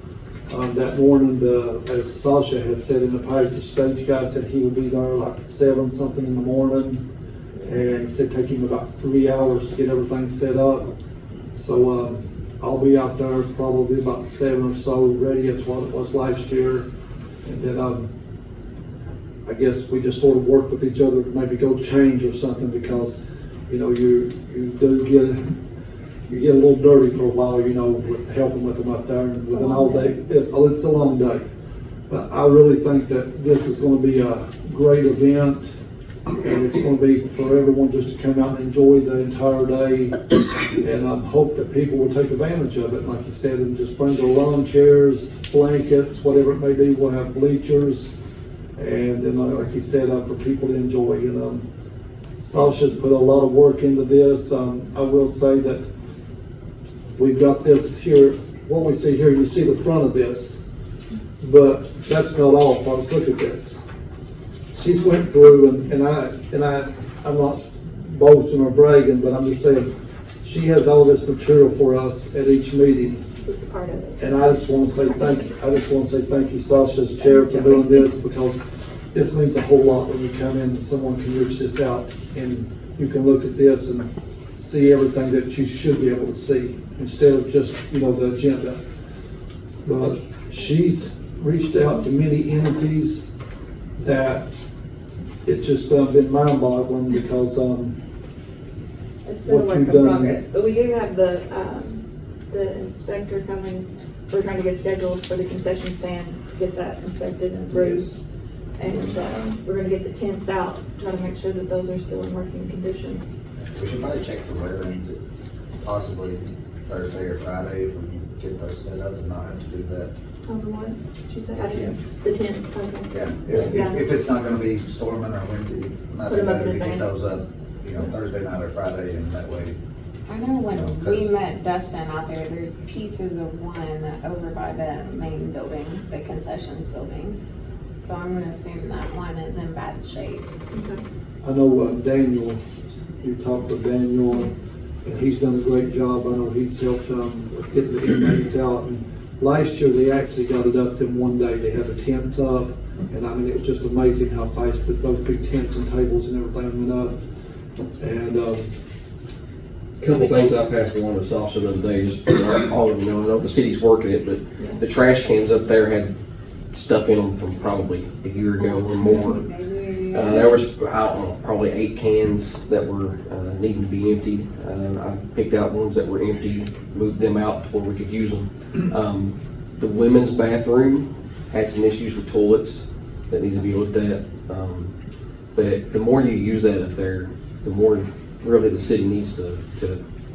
That morning, as Sasha has said in the past, the stage guy said he would be there like 7 something in the morning, and he said take him about 3 hours to get everything set up. So I'll be out there probably about 7 or so, ready as what it was last year, and then I guess we just sort of work with each other to maybe go change or something, because you know you get a little dirty for a while, you know, with helping with them up there, and with an all day, it's a long day. But I really think that this is going to be a great event, and it's going to be for everyone just to come out and enjoy the entire day, and I hope that people will take advantage of it, like you said, and just bring their lawn chairs, blankets, whatever it may be. We'll have bleachers, and then like you said, for people to enjoy. And Sasha's put a lot of work into this. I will say that we've got this here, what we see here, you see the front of this, but that's not all, folks. Look at this. She's went through, and I'm not boasting or bragging, but I'm just saying, she has all this material for us at each meeting. It's a part of it. And I just want to say thank you. I just want to say thank you, Sasha, as chair, for doing this, because this means a whole lot when you come in and someone can reach this out, and you can look at this and see everything that you should be able to see, instead of just, you know, the agenda. But she's reached out to many entities that it's just been mind-boggling, because It's been a what work you've in done. progress, but we do have the inspector coming. We're trying to get scheduled for the concession stand to get that inspected and approved. And we're gonna get the tents out, try to make sure that those are still in working condition. We should probably check the weather into possibly Thursday or Friday if we can get those set up and not have to do that. Over what? She said, I didn't, Tents. the tents, okay. Yeah, if it's not gonna be storming or windy, not Put 'em up bad in to get advance. those up, you know, Thursday night or Friday, and that way. I know when No, we 'cause- met Dustin out there, there's pieces of one over by the main building, the concessions building. So I'm gonna assume that one is in bad shape. Okay. I know Daniel, you talked with Daniel, and he's done a great job. I know he's helped with getting the inmates out. And last year, they actually got it up in one day. They had the tents up, and I mean, it was just amazing how fast that those big tents and tables and everything went up. And Couple things I passed along to Sasha the other day, just for all of you know, I know the city's working it, but the trash cans up there had stuff in them from probably a year ago or more. There was, I don't know, probably 8 cans that were needing to be emptied. I picked out ones that were empty, moved them out to where we could use them. The women's bathroom had some issues with toilets that needs to be looked at. But the more you use that up there, the more really the city needs to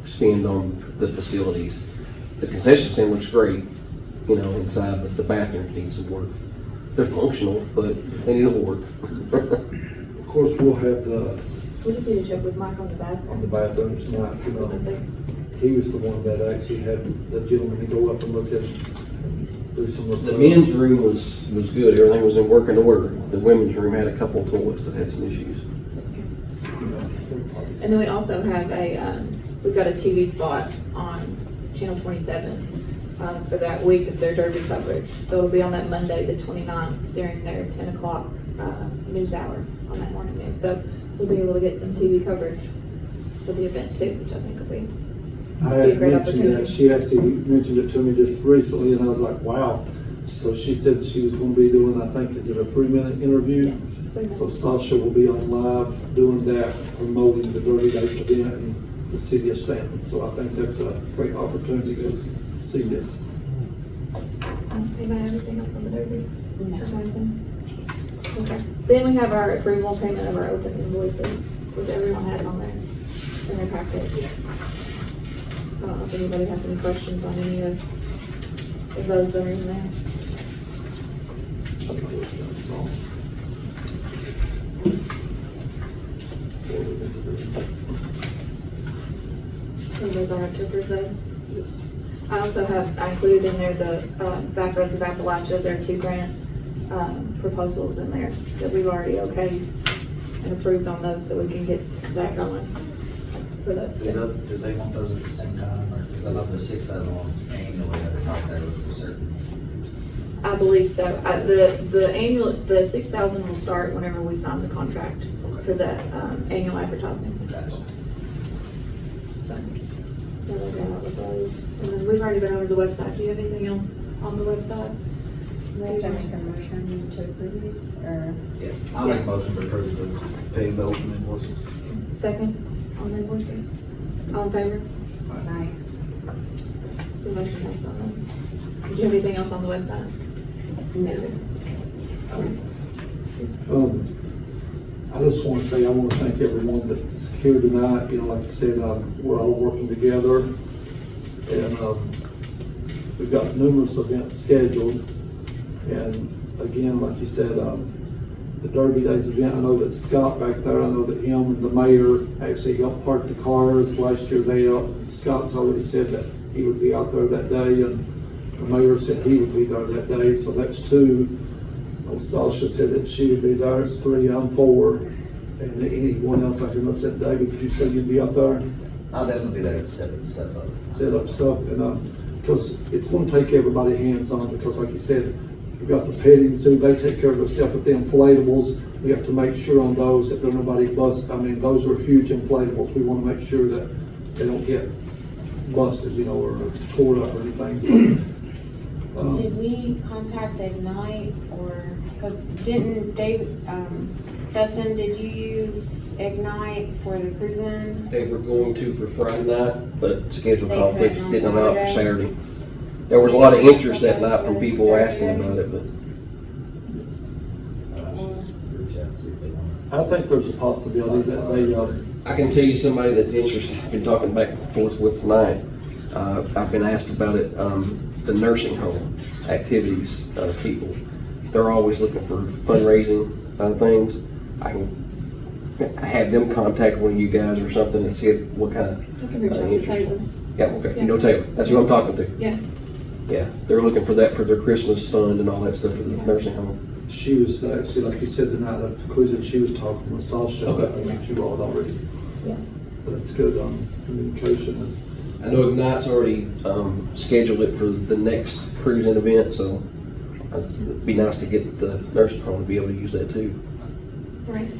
spend on the facilities. The concession stand looks great, you know, inside, but the bathrooms need some work. They're functional, but they need a work. of course, we'll have We just need to check with Mike on the bathroom. on the bathrooms, Mike, you I know, think he was the one that actually had the gentleman to go up and look at and do some. The men's room was good, everything was in working order. The women's room had a couple of toilets that had some issues. And then we also have we've got a TV spot on Channel 27 for that week of their Derby coverage. So it'll be on that Monday, the 29th, during their 10 o'clock news hour on that morning news. So we'll be able to get some TV coverage for the event too, which I think will be I had mentioned that, she actually mentioned it to me just recently, and I was like, wow. So she said she was going to be doing, I think, is it a 3-minute interview? Yeah, So Sasha will be on live doing that, promoting the Derby Days event in the city of Stanton. So I think that's a great opportunity to see this. Anybody have anything else on the Derby? No. Okay. Then we have our approval payment of our open invoices, which everyone has on there in their packets. So I don't know if anybody has any questions on any of those that are in there. You guys all have to approve those? Yes. I also have, I included in there the Back Roads of Appalachia, their 2 grant proposals in there that we've already okayed and approved on those, so we can get that going for those. Do they want those at the same time, or, because I love the 6,000 ones annually, I didn't know if there was a certain. I believe so. The 6,000 will start whenever we sign the contract for the annual advertising. Gotcha. So, we'll go out with those. And then we've already been over the website. Do you have anything else on the website? We have to make a motion to approve these, or? Yeah, I'll make a motion to approve the paying the open invoices. Second on the invoices? All in favor? Aye. So motion passed on those. Did you have anything else on the website? No. I just want to say, I want to thank everyone that's here tonight. You know, like I said, we're all working together, and we've got numerous events scheduled. And again, like you said, the Derby Days event, I know that Scott back there, I know that him and the mayor actually helped park the cars last year. Scott's already said that he would be out there that day, and the mayor said he would be there that day, so that's 2. Sasha said that she would be there, it's 3, I'm 4. And anyone else I can know said, David, did you say you'd be out there? I'll definitely be there to set stuff up. Set up stuff, and because it's going to take everybody hands on, because like you said, we've got the petting zoo, they take care of their stuff, but the inflatables, we have to make sure on those that there's nobody bust. I mean, those are huge inflatables. We want to make sure that they don't get busted, you know, or tore up or anything. So, Did we contact Ignite, or, because didn't Dustin, did you use Ignite for the cruising? They were going to for Friday night, but schedule They conflicts couldn't on didn't allow it for Saturday. Saturday. There was a lot of interest that night from people asking about it, but Reach out and see if they want I think there's a possibility that they, I can tell you somebody that's interested, I've been talking back and forth with tonight. I've been asked about it, the nursing home activities, people. They're always looking for fundraising things. I can have them contact one of you guys or something and see what kind of I can reach out to interest. Taylor. Yeah, okay, you know Taylor, that's who I'm talking to. Yeah. Yeah, they're looking for that for their Christmas fund and all that stuff for the nursing home. she was actually, like you said, the night of the cruise, and she was talking with Sasha, Okay. that you all had already. Yeah. But it's good communication. I know Ignite's already scheduled it for the next cruising event, so it'd be nice to get the nursing home to be able to use that too. Right.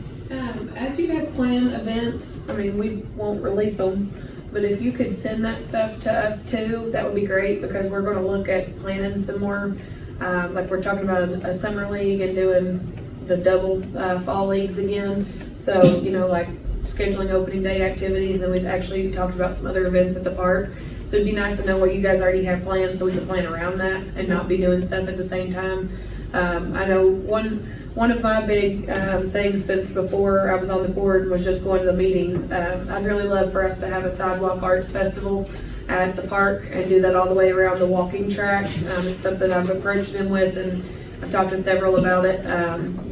As you guys plan events, I mean, we won't release them, but if you could send that stuff to us too, that would be great, because we're gonna look at planning some more, like we're talking about a summer league and doing the double fall leagues again. So, you know, like scheduling opening day activities, and we've actually talked about some other events at the park. So it'd be nice to know what you guys already have planned, so we can plan around that and not be doing stuff at the same time. I know one of my big things since before I was on the board was just going to the meetings. I'd really love for us to have a sidewalk arts festival at the park and do that all the way around the walking track. It's something I've approached them with, and I've talked to several about it.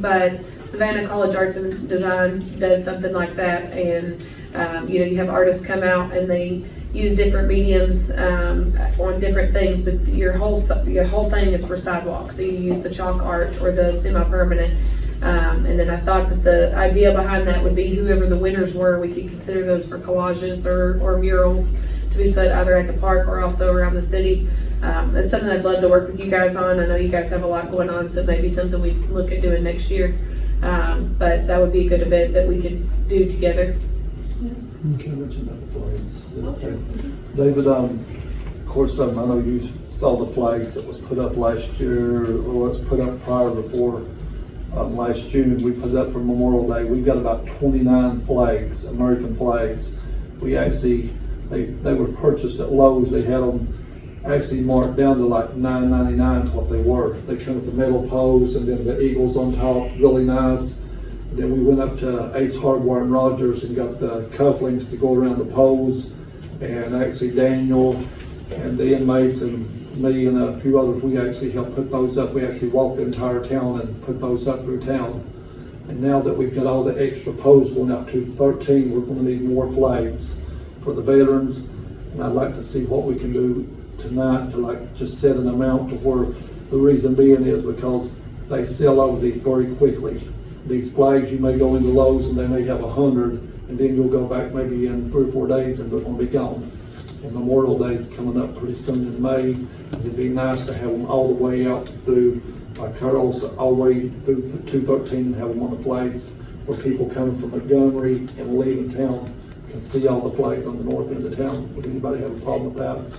But Savannah College Arts and Design does something like that, and, you have artists come out and they use different mediums, on different things, but your whole thing is for sidewalks, so you use the chalk art or the semi-permanent. And then I thought that the idea behind that would be whoever the winners were, we could consider those for collages or murals to be put either at the park or also around the city. That's something I'd love to work with you guys on. I know you guys have a lot going on, so maybe something we look at doing next year. But that would be a good event that we could do together. Can I mention about the flags? Okay. David, of course, I know you saw the flags that was put up last year, or was put up prior before last June. We put it up for Memorial Day. We've got about 29 flags, American flags. We actually, they were purchased at Lowe's. They had them actually marked down to like $9.99 is what they were. They come with the metal poles and then the eagles on top, really nice. Then we went up to Ace Hardware and Rogers and got the cufflinks to go around the poles. And actually Daniel and the inmates and me and a few others, we actually helped put those up. We actually walked the entire town and put those up through town. And now that we've got all the extra poles going up to 13, we're going to need more flags for the veterans. And I'd like to see what we can do tonight to like just set an amount to where the reason being is because they sell over these very quickly. These flags, you may go into Lowe's and they may have 100, and then you'll go back maybe in 3 or 4 days and they're going to be gone. And Memorial Day is coming up pretty soon in May. It'd be nice to have them all the way out through, like Carol's, all the way through 213 and have them on the flags where people coming from Montgomery and leaving town can see all the flags on the north end of town. Would anybody have a problem with that?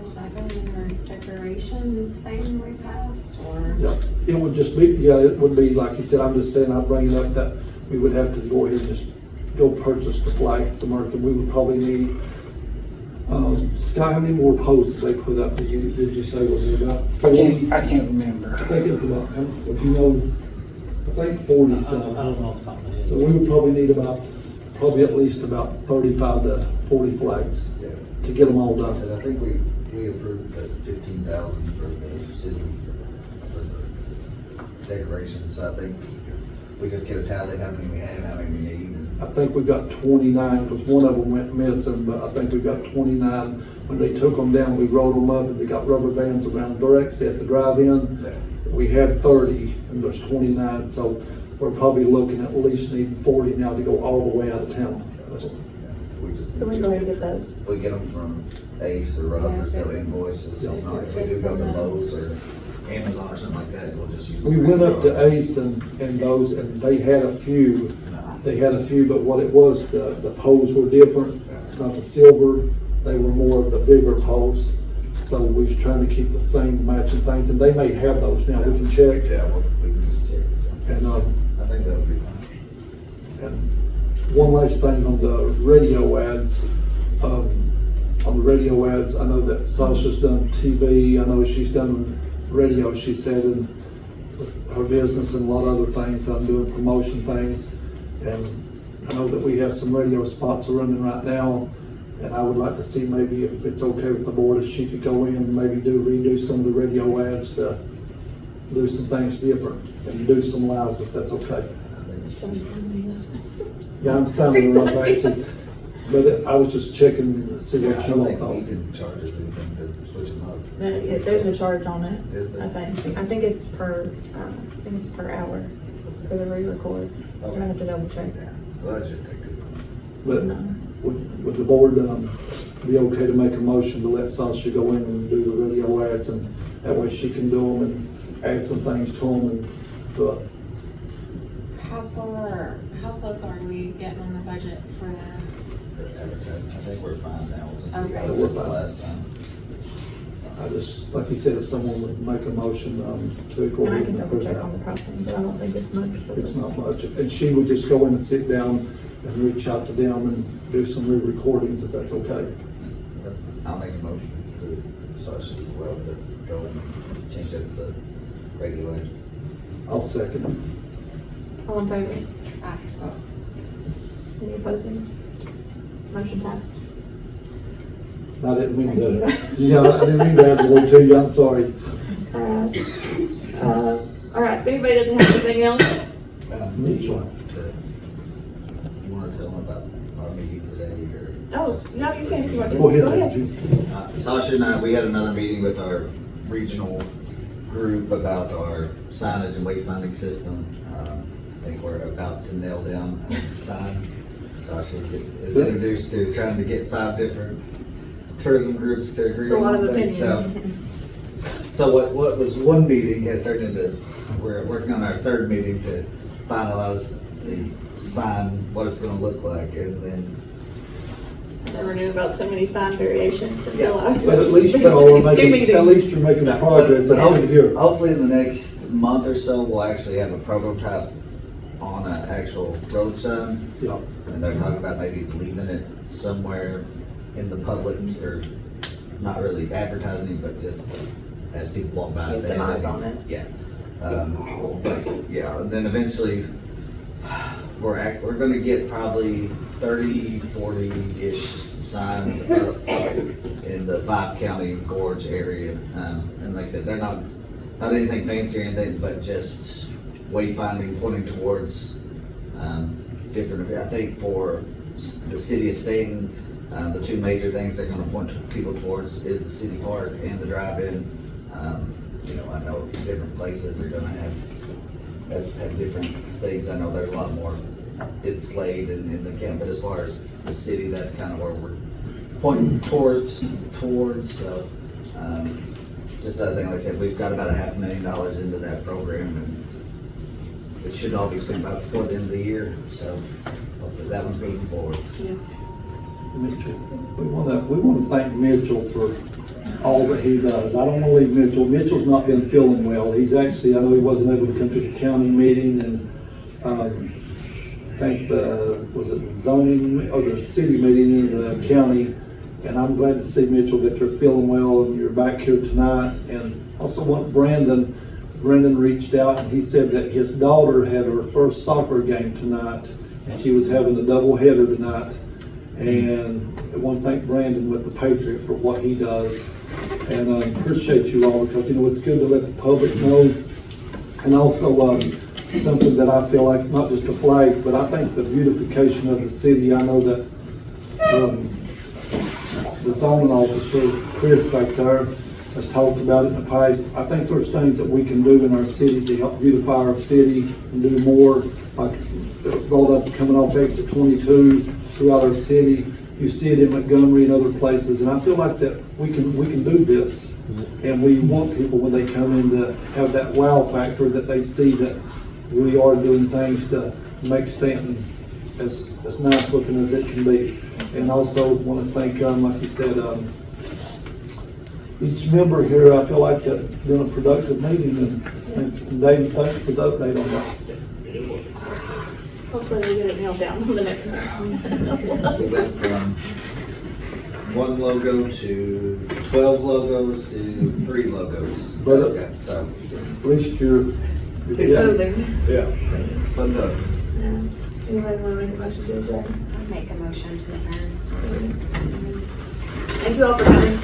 Does that go in our decorations thing we passed, or? Yeah, it would just be, yeah, it would be, like you said, I'm just saying, I'm bringing up that we would have to go ahead and just go purchase the flags, American. We would probably need, Sky, how many more posts did they put up? Did you say, was it about 40? I can't remember. I think it's about, would you know, I think 40 some. I don't know off the top of my head. So we would probably need probably at least about 35 to 40 flags to get them all done. I think we approved the 15,000 for the city, for the decorations, so I think we just get a tally how many we have, how many we need. I think we've got 29, because one of them went missing, but I think we've got 29. When they took them down, we rolled them up and they got rubber bands around them. They're actually at the drive-in. We had 30 and there's 29, so we're probably looking at least needing 40 now to go all the way out of town. So we go ahead and get those. If we get them from Ace or Rogers, they'll invoice us. If not, if we do go to Lowe's or Amazon or something like that, we'll just use. We went up to Ace and those, and they had a few. They had a few, but what it was, the poles were different. It's not the silver, they were more of the bigger poles. So we was trying to keep the same matching things, and they may have those now. We can check. Yeah, we can just check this. And I think that would be fine. and one last thing on the radio ads. On the radio ads, I know that Sasha's done TV. I know she's done radio. She said, and with her business and a lot of other things. I'm doing promotion things, and I know that we have some radio spots running right now. And I would like to see maybe if it's okay with the board, if she could go in and maybe redo some of the radio ads to do some things different and do some lives if that's okay. Yeah, I'm sounding real basic, but I was just checking to see what you all I thought. don't think we can charge us anything to switch them up. There's a charge on it, Is there? I think it's per hour for the re-record. I'm gonna have to double check. Well, that should take too long. But No. would the board be okay to make a motion to let Sasha go in and do the radio ads, and that way she can do them and add some things to them and do it? How close are we getting on the budget for that? For advertising, I think we're fine now. Since we got Okay. it We're the fine. last time. I just, like you said, if someone would make a motion to go And I ahead can and double approve check on the that. pricing, but I don't think it's much. for It's the- not much, and she would just go in and sit down and reach out to them and do some re-recordings if that's okay. I'll make a motion to Sasha as well to go and change up the radio ads. I'll second it. All in favor? Aye. Any opposing? Motion passed. I didn't mean to, Thank yeah, I didn't mean to add the word to you, I'm sorry. All right, if anybody doesn't have anything else, Mitchell. You wanna tell them about our meeting today, or? Oh, no, you can, Go ahead, Jim. Sasha and I, we had another meeting with our regional group about our signage and wayfinding system. I think we're about to nail down a sign. Sasha is introduced to trying to get 5 different tourism groups to agree It's a lot on of things. opinions. So what was one meeting has turned into, we're working on our 3rd meeting to finalize the sign, what it's gonna look like, and then I never knew about so many sign variations until I. But at least y'all are It's 2 making, at meetings. least you're making progress. But That's good to hear. hopefully in the next month or so, we'll actually have a prototype on an actual road sign. Yeah. And they're talking about maybe leaving it somewhere in the public, or not really advertising it, but just as people walk by. Get some eyes on it. Yeah. But yeah, and then eventually, we're gonna get probably 30, 40-ish signs up in the 5-county gorge area. And like I said, they're not anything fancy or anything, but just wayfinding, pointing towards different, I think for the city of Stanton, the 2 major things they're gonna point people towards is the city park and the drive-in. You know, I know different places are gonna have different things. I know there's a lot more in Slade and in the camp, but as far as the city, that's kind of where we're pointing towards, so, just another thing, like I said, we've got about $500,000 into that program, and it should all be spent by before the end of the year, so hopefully that one's moving forward. Mitchell, we want to thank Mitchell for all that he does. I don't want to leave Mitchell. Mitchell's not been feeling well. He's actually, I know he wasn't able to come to the county meeting, and I think was it zoning or the city meeting in the county. And I'm glad to see, Mitchell, that you're feeling well and you're back here tonight. And also want Brendan reached out, and he said that his daughter had her first soccer game tonight, and she was having a double header tonight. And I want to thank Brandon with the Patriot for what he does, and appreciate you all, because you know it's good to let the public know. And also something that I feel like, not just the flags, but I think the beautification of the city. I know that the zoning officer Chris back there has talked about it in the past. I think there's things that we can do in our city to help beautify our city and do more, like it was brought up coming off exit 22 throughout our city. You see it in Montgomery and other places, and I feel like that we can do this. And we want people, when they come in, to have that wow factor, that they see that we are doing things to make Stanton as nice looking as it can be. And also want to thank, like you said, each member here. I feel like it's been a productive meeting, and David, thanks for the update on that. Hopefully we get it nailed down on the next one. We went from 1 logo to 12 logos to 3 logos. But Okay, so, at least you're It's yeah. moving. Yeah. fun though. Anybody want to make a motion to adjourn? I'd make a motion to adjourn. Thank you all for coming.